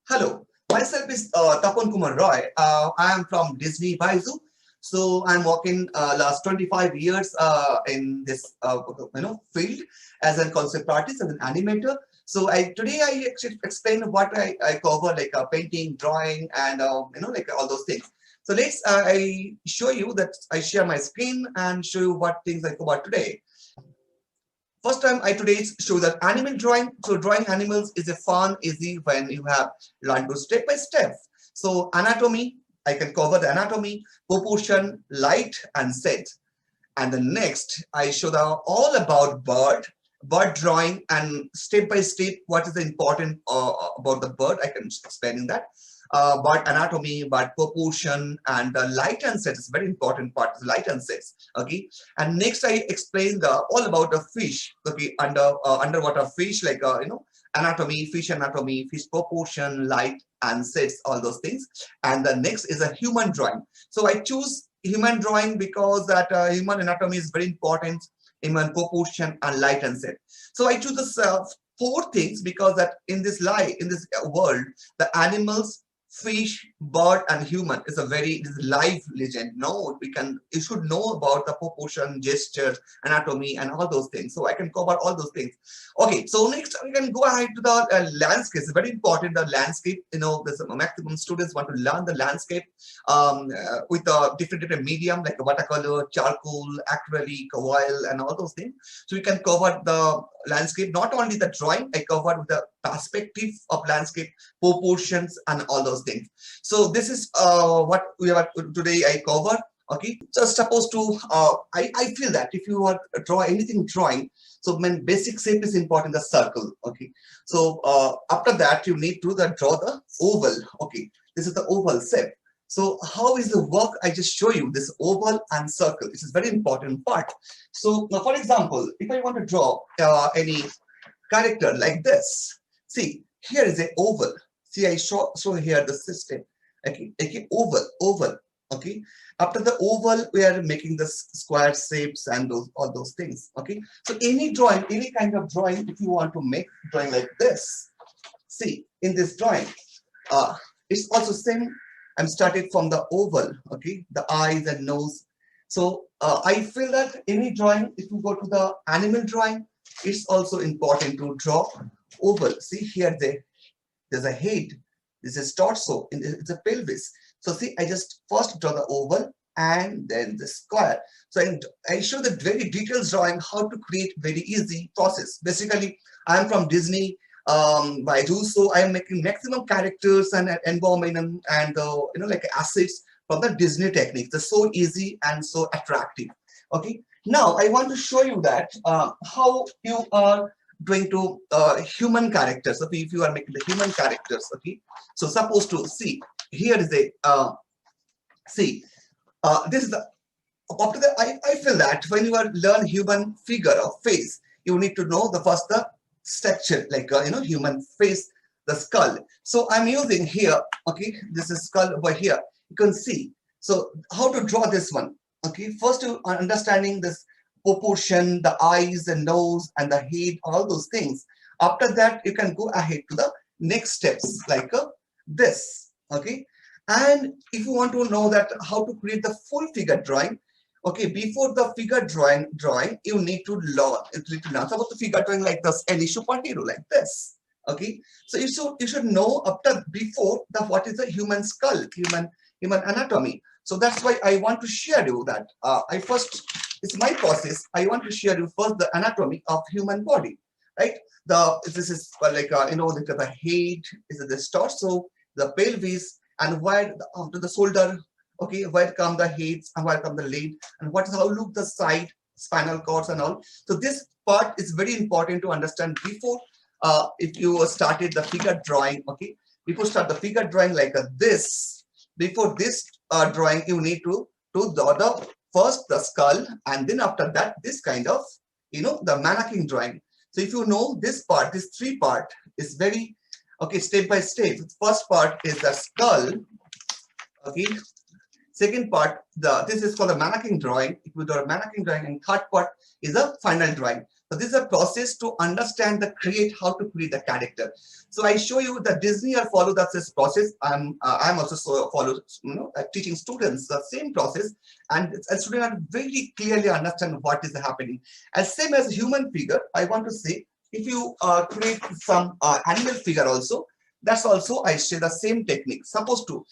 Hello, myself is Tapan Roy. I am from Disney Baizu. So I'm working last 25 years in this field as a concept artist, as an animator. So today I actually explain what I cover, like painting, drawing, and like all those things. So let's I show you that I share my screen and show you what things I cover today. First time I today show that animal drawing. So drawing animals is a fun, easy when you have learned to step by step. So anatomy, I can cover the anatomy, proportion, light and set. And the next I show the all about bird drawing and step by step what is the important about the bird. I can explain in that. But anatomy, but proportion, and the light and set is very important part. The light and sets. Okay, and next I explain the all about the fish. Okay, underwater fish like anatomy, fish proportion, light and sets, all those things. And the next is a human drawing. So I choose human drawing because that human anatomy is very important, human proportion and light and set. So I choose this four things because that in this world, the animals, fish, bird and human is a very live legend. No, you should know about the proportion, gesture, anatomy and all those things. So I can cover all those things. Okay, so next we can go ahead to the landscape. It's very important, the landscape. There's a maximum students want to learn the landscape with different medium like watercolor, charcoal, acrylic, oil and all those things. So we can cover the landscape, not only the drawing, I covered with the perspective of landscape, proportions and all those things. So this is what we have today I cover. Okay, so suppose to I feel that if you are drawing, so when basic shape is important, the circle. Okay, so after that you need to draw the oval. Okay, this is the oval shape. So how is the work? I just show you this oval and circle. This is very important part. So now, for example, if I want to draw any character like this, see here is a oval. See, I show here the system. Okay, oval. Okay, after the oval, we are making the square shapes and all those things. Okay, so any drawing, any kind of drawing, if you want to make drawing like this, see in this drawing, it's also same. I'm started from the oval. Okay, the eyes and nose. So I feel that any drawing, if you go to the animal drawing, it's also important to draw oval. See here, there's a head. This is torso. It's a pelvis. So see, I just first draw the oval and then the square. So I show the very detailed drawing how to create very easy process. Basically, I'm from Disney. By do so, I am making maximum characters and environment and like assets from the Disney techniques. They're so easy and so attractive. Okay. Now I want to show you that how you are going to human characters. Okay, if you are making the human characters. Okay, so suppose to see here is a this is the after the I feel that when you are learn human figure or face, you need to know the first the structure like human face, the skull. So I'm using here. Okay, this is skull over here. You can see. So how to draw this one? Okay, first you are understanding this proportion, the eyes, the nose, and the head, all those things. After that, you can go ahead to the next steps like this. Okay, and if you want to know that how to create the full figure drawing, okay, before the figure drawing, you need to learn. Suppose the figure drawing like this, any superhero like this. Okay, so you should know before the what is the human skull, human anatomy. So that's why I want to share you that it's my process. I want to share you first the anatomy of human body, right? This is like the head is the torso, the pelvis, and where after the shoulder. Okay, where come the heads and where come the leg, and what is how look the side, spinal cords and all. So this part is very important to understand before if you started the figure drawing. Okay, before start the figure drawing like this. Before this drawing, you need to draw the first the skull, and then after that this kind of the mannequin drawing. So if you know this part, this three part is very okay step by step. First part is the skull. Okay, second part this is called the mannequin drawing. If you do a mannequin drawing, and third part is the final drawing. So this is a process to understand the how to create the character. So I show you that Disney are follow that this process. I'm also follow teaching students the same process, and students are very clearly understand what is happening. As same as human figure, I want to say if you create some animal figure also, that's also I share the same technique. Suppose to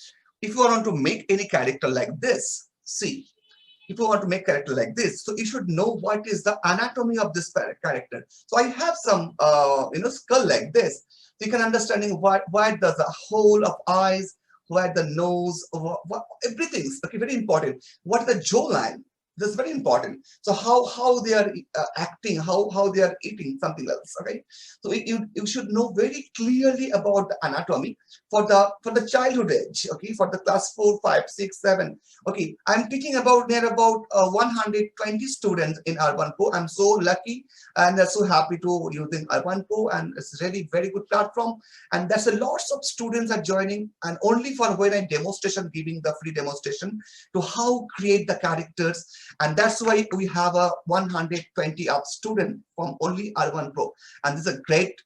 if you want to make any character like this, see. If you want to make character like this, so you should know what is the anatomy of this character. So I have some skull like this, so you can understanding why does the whole of eyes, where the nose, everything is okay, very important. What is the jawline? That's very important. So how they are acting, how they are eating, something else. Okay, so you should know very clearly about the anatomy for the childhood age. Okay, for the class 4, 5, 6, 7. Okay, I'm teaching about near about 120 students in UrbanPro. I'm so lucky and so happy to using UrbanPro, and it's really very good platform. And there's a lots of students are joining, and only for when I demonstration, giving the free demonstration to how create the characters. And that's why we have a 120 up student from only UrbanPro, and this is a great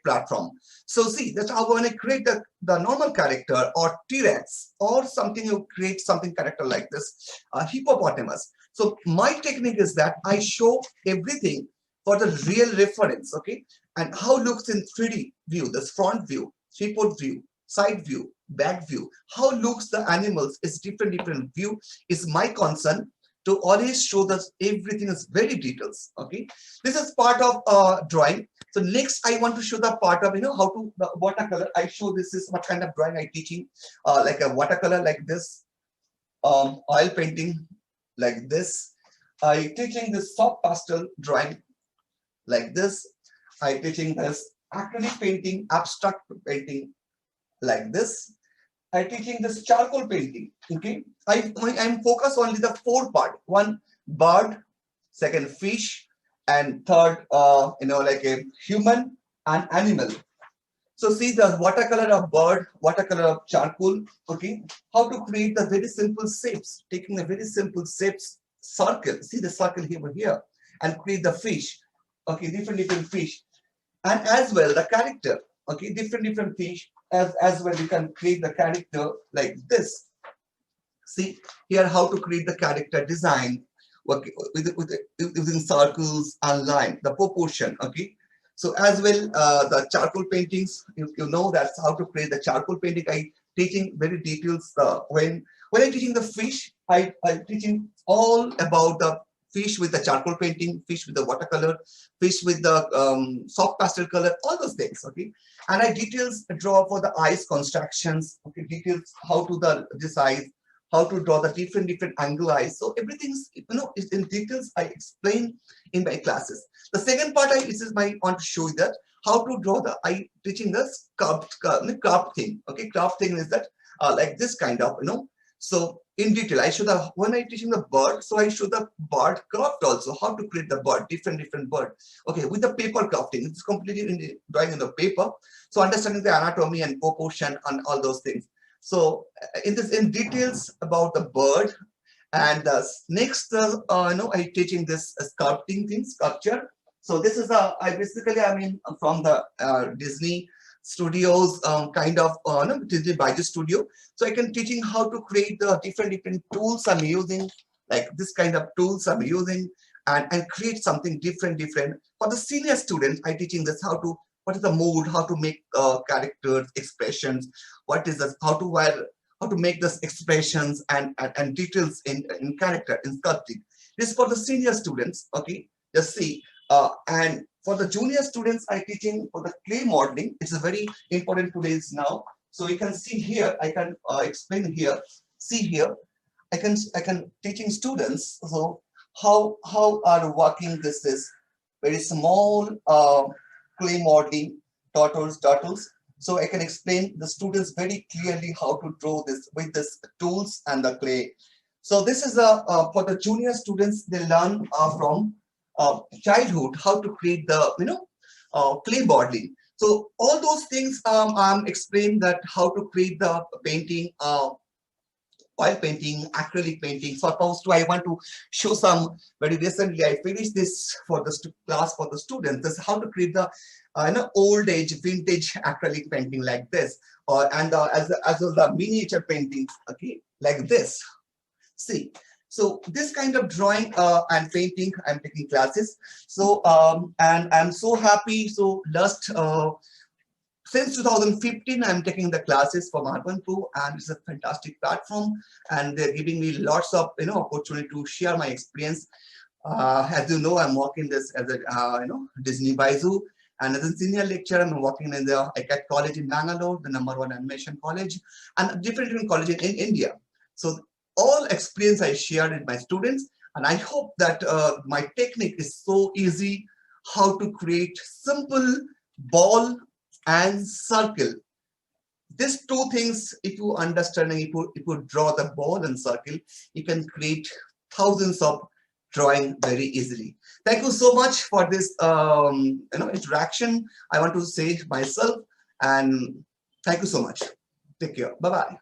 platform. So see, that's how when I create the normal character or T-Rex or something, you create something character like this, hippopotamus. So my technique is that I show everything for the real reference, okay, and how looks in 3D view, this front view, tripod view, side view, back view, how looks the animals is different view is my concern, to always show that everything is very details. Okay, this is part of drawing. So next I want to show the part of how to the watercolor. I show this is what kind of drawing I teaching, like a watercolor like this, oil painting like this. I teaching this soft pastel drawing like this. I teaching this acrylic painting, abstract painting like this. I teaching this charcoal painting. Okay, I'm focused only the 4 part. 1 bird, second fish, and third like a human and animal. So see the watercolor of bird, watercolor of charcoal. Okay, how to create the very simple shapes, taking the very simple shapes, circle. See the circle here, and create the fish. Okay, different fish, and as well the character. Okay, different fish. As well, you can create the character like this. See here how to create the character design, okay, using circles and line, the proportion. Okay, so as well the charcoal paintings, you know that's how to create the charcoal painting. I teaching very details. When I'm teaching the fish, I'm teaching all about the fish with the charcoal painting, fish with the watercolor, fish with the soft pastel color, all those things. Okay, and I details draw for the eyes constructions. Okay, details how to this eyes, how to draw the different angle eyes. So everything's is in details I explain in my classes. The second part I want to show you that how to draw the I teaching the carved thing. Okay, carved thing is that like this kind of So in detail, I show the when I teaching the bird, so I show the bird craft also, how to create the bird, different bird. Okay, with the paper crafting, it's completely in the drawing in the paper. So understanding the anatomy and proportion and all those things. So in details about the bird, and next I teaching this sculpting thing, sculpture. So this is I mean from the Disney studios kind of Disney Biju studio. So I can teaching how to create the different tools I'm using, like this kind of tools I'm using, and create something different. For the senior students, I teaching this how to what is the mood, how to make characters, expressions, what is this, how to make this expressions and details in character in sculpting. This is for the senior students. Okay, just see. And for the junior students, I teaching for the clay modeling. It's a very important today's now. So you can see here. I can explain here. See here. I can teaching students. So how are working this is very small clay modeling turtles. So I can explain the students very clearly how to draw this with this tools and the clay. So this is for the junior students. They learn from childhood how to create the clay modeling. So all those things I'm explaining that how to create the painting oil painting, acrylic painting. So I want to show some. Very recently, I finished this for the class for the students. This is how to create the old age vintage acrylic painting like this, or as well the miniature painting. Okay, like this. See. So this kind of drawing and painting, I'm taking classes. So and I'm so happy. So last since 2015, I'm taking the classes from UrbanPro, and it's a fantastic platform. And they're giving me lots of opportunity to share my experience. As you know, I'm working this as a Disney Baizu, and as a senior lecturer, I'm working in the ICAT college in Bangalore, the #1 animation college, and different colleges in India. So all experience I shared with my students, and I hope that my technique is so easy how to create simple ball and circle. These two things, if you understand and if you draw the ball and circle, you can create thousands of drawing very easily. Thank you so much for this interaction. I want to say myself, and thank you so much. Take care. Bye bye.